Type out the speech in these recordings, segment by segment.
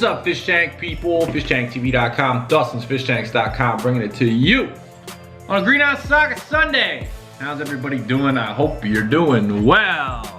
up, fish tank people? FishTankTV.com, Dustin'sFishTanks.com, bringing it to you on a Greenhouse Saga Sunday. How's everybody doing? I hope you're doing well.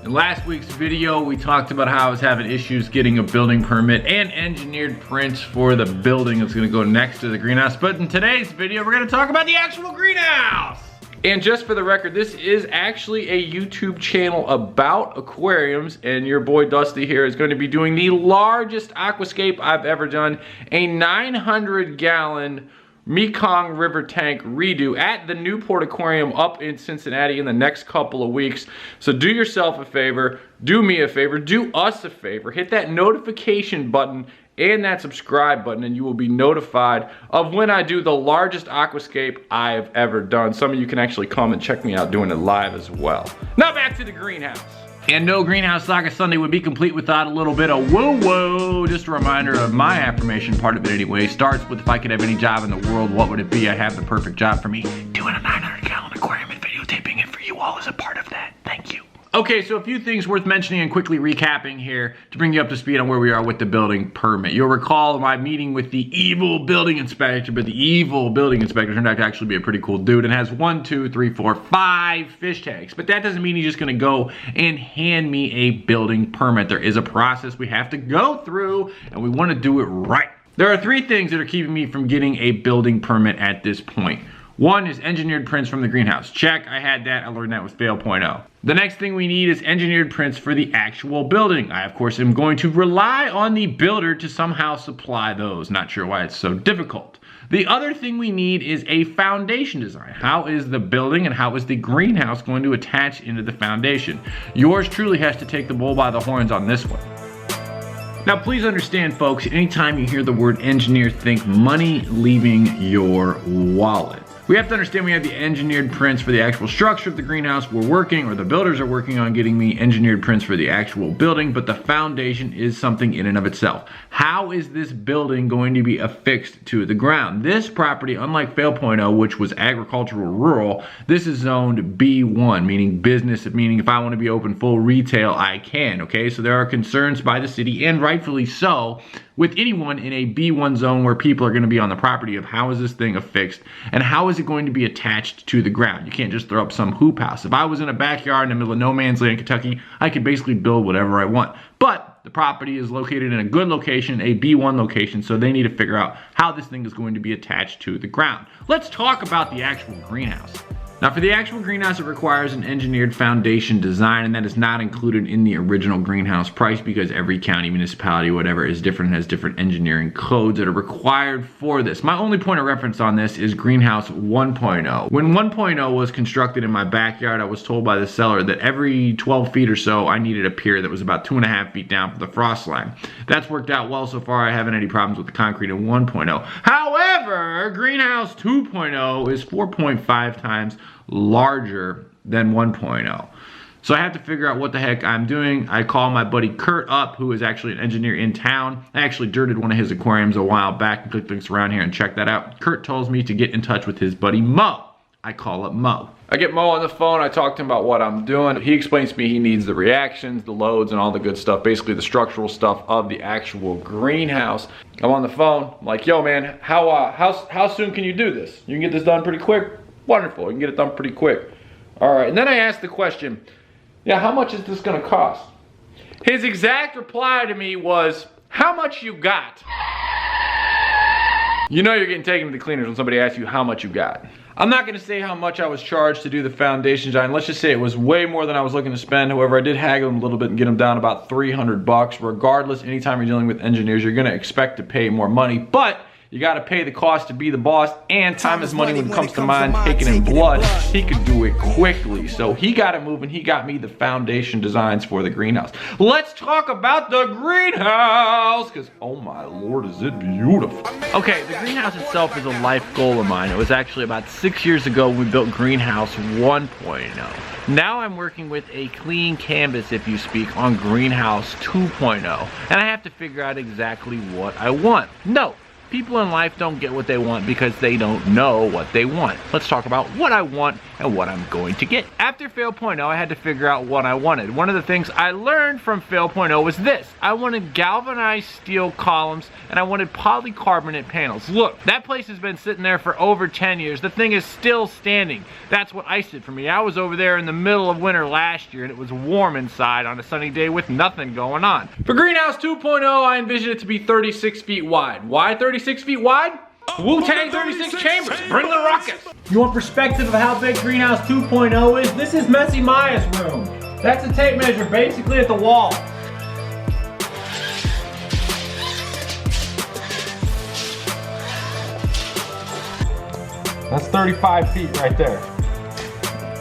In last week's video, we talked about how I was having issues getting a building permit and engineered prints for the building that's gonna go next to the greenhouse. But in today's video, we're gonna talk about the actual greenhouse. And just for the record, this is actually a YouTube channel about aquariums, and your boy Dusty here is going to be doing the largest aquascape I've ever done, a 900-gallon Mekong River tank redo at the Newport Aquarium up in Cincinnati in the next couple of weeks. So do yourself a favor, do me a favor, do us a favor, hit that notification button and that subscribe button, and you will be notified of when I do the largest aquascape I've ever done. Some of you can actually come and check me out doing it live as well. Now back to the greenhouse. And no Greenhouse Saga Sunday would be complete without a little bit of whoa-whoa. Just a reminder of my affirmation, part of it anyway, starts with, if I could have any job in the world, what would it be? I have the perfect job for me. Doing a 900-gallon aquarium and videotaping it for you all is a part of that. Thank you. Okay, so a few things worth mentioning and quickly recapping here to bring you up to speed on where we are with the building permit. You'll recall my meeting with the evil building inspector, but the evil building inspector turned out to actually be a pretty cool dude and has 5 fish tanks. But that doesn't mean he's just gonna go and hand me a building permit. There is a process we have to go through, and we wanna do it right. There are 3 things that are keeping me from getting a building permit at this point. One is engineered prints from the greenhouse. Check, I had that, I learned that with Fail.0. The next thing we need is engineered prints for the actual building. I, of course, am going to rely on the builder to somehow supply those. Not sure why it's so difficult. The other thing we need is a foundation design. How is the building and how is the greenhouse going to attach into the foundation? Yours truly has to take the bull by the horns on this one. Now please understand, folks, anytime you hear the word engineer, think money leaving your wallet. We have to understand we have the engineered prints for the actual structure of the greenhouse. We're working, or the builders are working on getting me engineered prints for the actual building, but the foundation is something in and of itself. How is this building going to be affixed to the ground? This property, unlike Fail.0, which was agricultural rural, this is zoned B1, meaning business, meaning if I want to be open full retail, I can, okay? So there are concerns by the city, and rightfully so, with anyone in a B1 zone where people are going to be on the property of how is this thing affixed and how is it going to be attached to the ground. You can't just throw up some hoop house. If I was in a backyard in the middle of no man's land in Kentucky, I could basically build whatever I want. But the property is located in a good location, a B1 location, so they need to figure out how this thing is going to be attached to the ground. Let's talk about the actual greenhouse. Now for the actual greenhouse, it requires an engineered foundation design, and that is not included in the original greenhouse price because every county, municipality, whatever is different and has different engineering codes that are required for this. My only point of reference on this is Greenhouse 1.0. When 1.0 was constructed in my backyard, I was told by the seller that every 12 feet or so, I needed a pier that was about 2.5 feet down from the frost line. That's worked out well so far. I haven't had any problems with the concrete in 1.0. However, Greenhouse 2.0 is 4.5 times larger than 1.0. So I have to figure out what the heck I'm doing. I call my buddy Kurt up, who is actually an engineer in town. I actually dirted one of his aquariums a while back and click links around here and check that out. Kurt tells me to get in touch with his buddy Mo. I call up Mo. I get Mo on the phone, I talk to him about what I'm doing. He explains to me he needs the reactions, the loads, and all the good stuff, basically the structural stuff of the actual greenhouse. I'm on the phone, I'm like, yo man, how soon can you do this? You can get this done pretty quick? Wonderful, you can get it done pretty quick. All right, and then I asked the question, yeah, how much is this gonna cost? His exact reply to me was, how much you got? You know you're getting taken to the cleaners when somebody asks you how much you got. I'm not gonna say how much I was charged to do the foundation design. Let's just say it was way more than I was looking to spend. However, I did haggle them a little bit and get them down about 300 bucks. Regardless, anytime you're dealing with engineers, you're gonna expect to pay more money, but you gotta pay the cost to be the boss, and time is money when it comes to mine, taken in blood. He could do it quickly, so he got it moving. He got me the foundation designs for the greenhouse. Let's talk about the greenhouse, because oh my lord, is it beautiful. Okay, the greenhouse itself is a life goal of mine. It was actually about 6 years ago when we built Greenhouse 1.0. Now I'm working with a clean canvas, if you speak, on Greenhouse 2.0, and I have to figure out exactly what I want. No. people in life don't get what they want because they don't know what they want. Let's talk about what I want and what I'm going to get. After Fail Point oh, I had to figure out what I wanted. One of the things I learned from Fail Point oh was this. I wanted galvanized steel columns and I wanted polycarbonate panels. Look, that place has been sitting there for over 10 years. The thing is still standing. That's what iced it for me. I was over there in the middle of winter last year and it was warm inside on a sunny day with nothing going on. For Greenhouse 2.0, I envisioned it to be 36 feet wide. Why 36 feet wide? Wu-Tang 36 chambers, bring the rockets! You want perspective of how big Greenhouse 2.0 is? This is Messy Maya's room. That's a tape measure basically at the wall. That's 35 feet right there.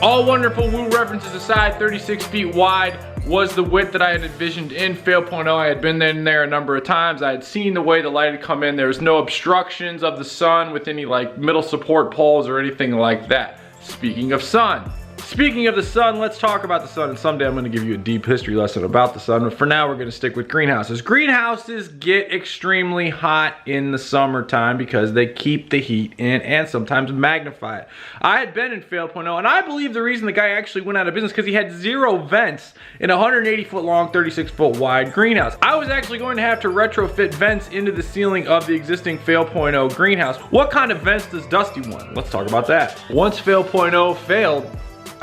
All wonderful woo references aside, 36 feet wide was the width that I had envisioned in Fail Point oh. I had been in there a number of times. I had seen the way the light had come in. There was no obstructions of the sun with any like middle support poles or anything like that. Speaking of sun. Speaking of the sun, let's talk about the sun, and someday I'm gonna give you a deep history lesson about the sun, but for now we're gonna stick with greenhouses. Greenhouses get extremely hot in the summertime because they keep the heat in and sometimes magnify it. I had been in Fail Point oh, and I believe the reason the guy actually went out of business because he had 0 vents in a 180 foot long, 36 foot wide greenhouse. I was actually going to have to retrofit vents into the ceiling of the existing Fail Point oh greenhouse. What kind of vents does Dusty want? Let's talk about that. Once Fail Point oh failed,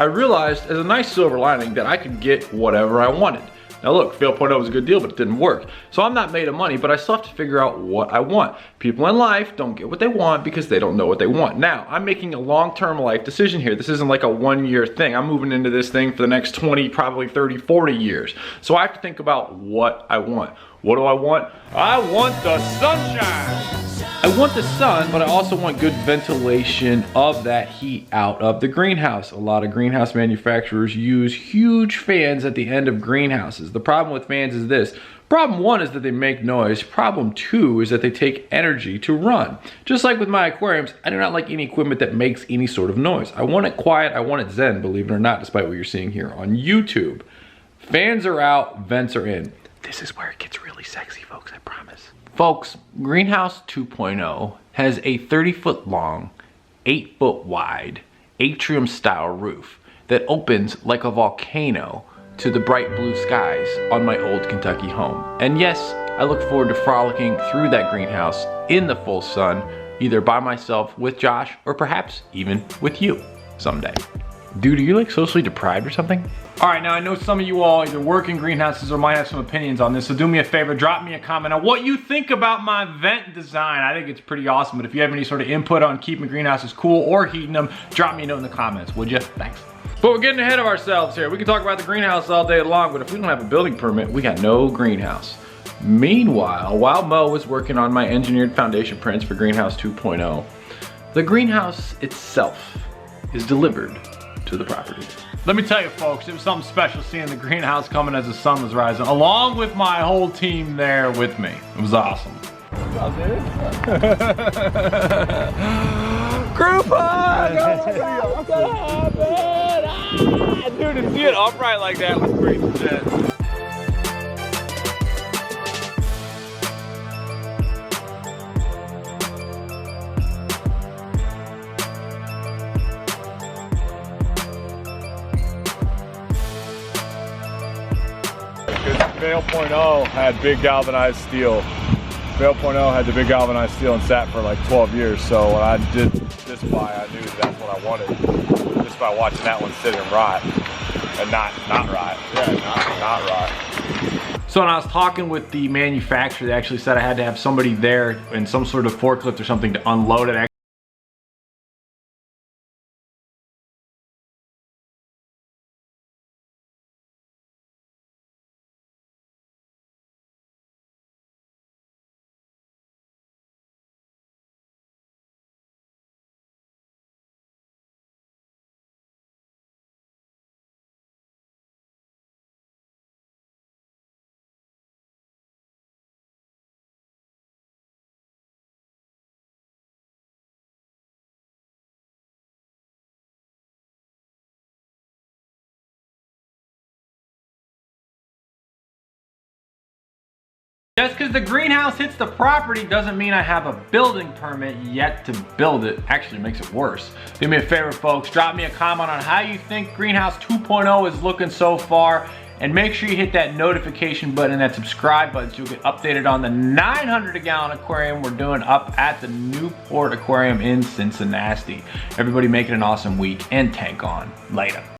I realized as a nice silver lining that I could get whatever I wanted. Now look, Fail Point oh was a good deal, but it didn't work. So I'm not made of money, but I still have to figure out what I want. People in life don't get what they want because they don't know what they want. Now, I'm making a long-term life decision here. This isn't like a 1-year thing. I'm moving into this thing for the next 20, probably 30, 40 years. So I have to think about what I want. What do I want? I want the sunshine! I want the sun, but I also want good ventilation of that heat out of the greenhouse. A lot of greenhouse manufacturers use huge fans at the end of greenhouses. The problem with fans is this. Problem 1 is that they make noise. Problem 2 is that they take energy to run. Just like with my aquariums, I do not like any equipment that makes any sort of noise. I want it quiet, I want it zen, believe it or not, despite what you're seeing here on YouTube. Fans are out, vents are in. This is where it gets really sexy, folks, I promise. Folks, Greenhouse 2.0 has a 30-foot long, 8-foot wide, atrium-style roof that opens like a volcano to the bright blue skies on my old Kentucky home. And yes, I look forward to frolicking through that greenhouse in the full sun, either by myself with Josh or perhaps even with you someday. Dude, are you like socially deprived or something? All right, now I know some of you all either work in greenhouses or might have some opinions on this, so do me a favor, drop me a comment on what you think about my vent design. I think it's pretty awesome, but if you have any sort of input on keeping greenhouses cool or heating them, drop me a note in the comments, would you? Thanks. But we're getting ahead of ourselves here. We can talk about the greenhouse all day long, but if we don't have a building permit, we got no greenhouse. Meanwhile, while Mo was working on my engineered foundation prints for Greenhouse 2.0, the greenhouse itself is delivered to the property. Let me tell you folks, it was something special seeing the greenhouse coming as the sun was rising, along with my whole team there with me. It was awesome. What's up, dude? Group hug! What's up, man? Ah, dude, to see it upright like that was pretty shit. Fail Point oh had big galvanized steel. Fail Point oh had the big galvanized steel and sat for like 12 years. So when I did this buy, I knew that's what I wanted. Just by watching that one sit and rot. And not rot. Yeah, not rot. So when I was talking with the manufacturer, they actually said I had to have somebody there in some sort of forklift or something to unload it. Just because the greenhouse hits the property doesn't mean I have a building permit yet to build it. Actually makes it worse. Do me a favor, folks. Drop me a comment on how you think Greenhouse 2.0 is looking so far. And make sure you hit that notification button and that subscribe button so you'll get updated on the 900-gallon aquarium we're doing up at the Newport Aquarium in Cincinnati. Everybody make it an awesome week and tank on. Later.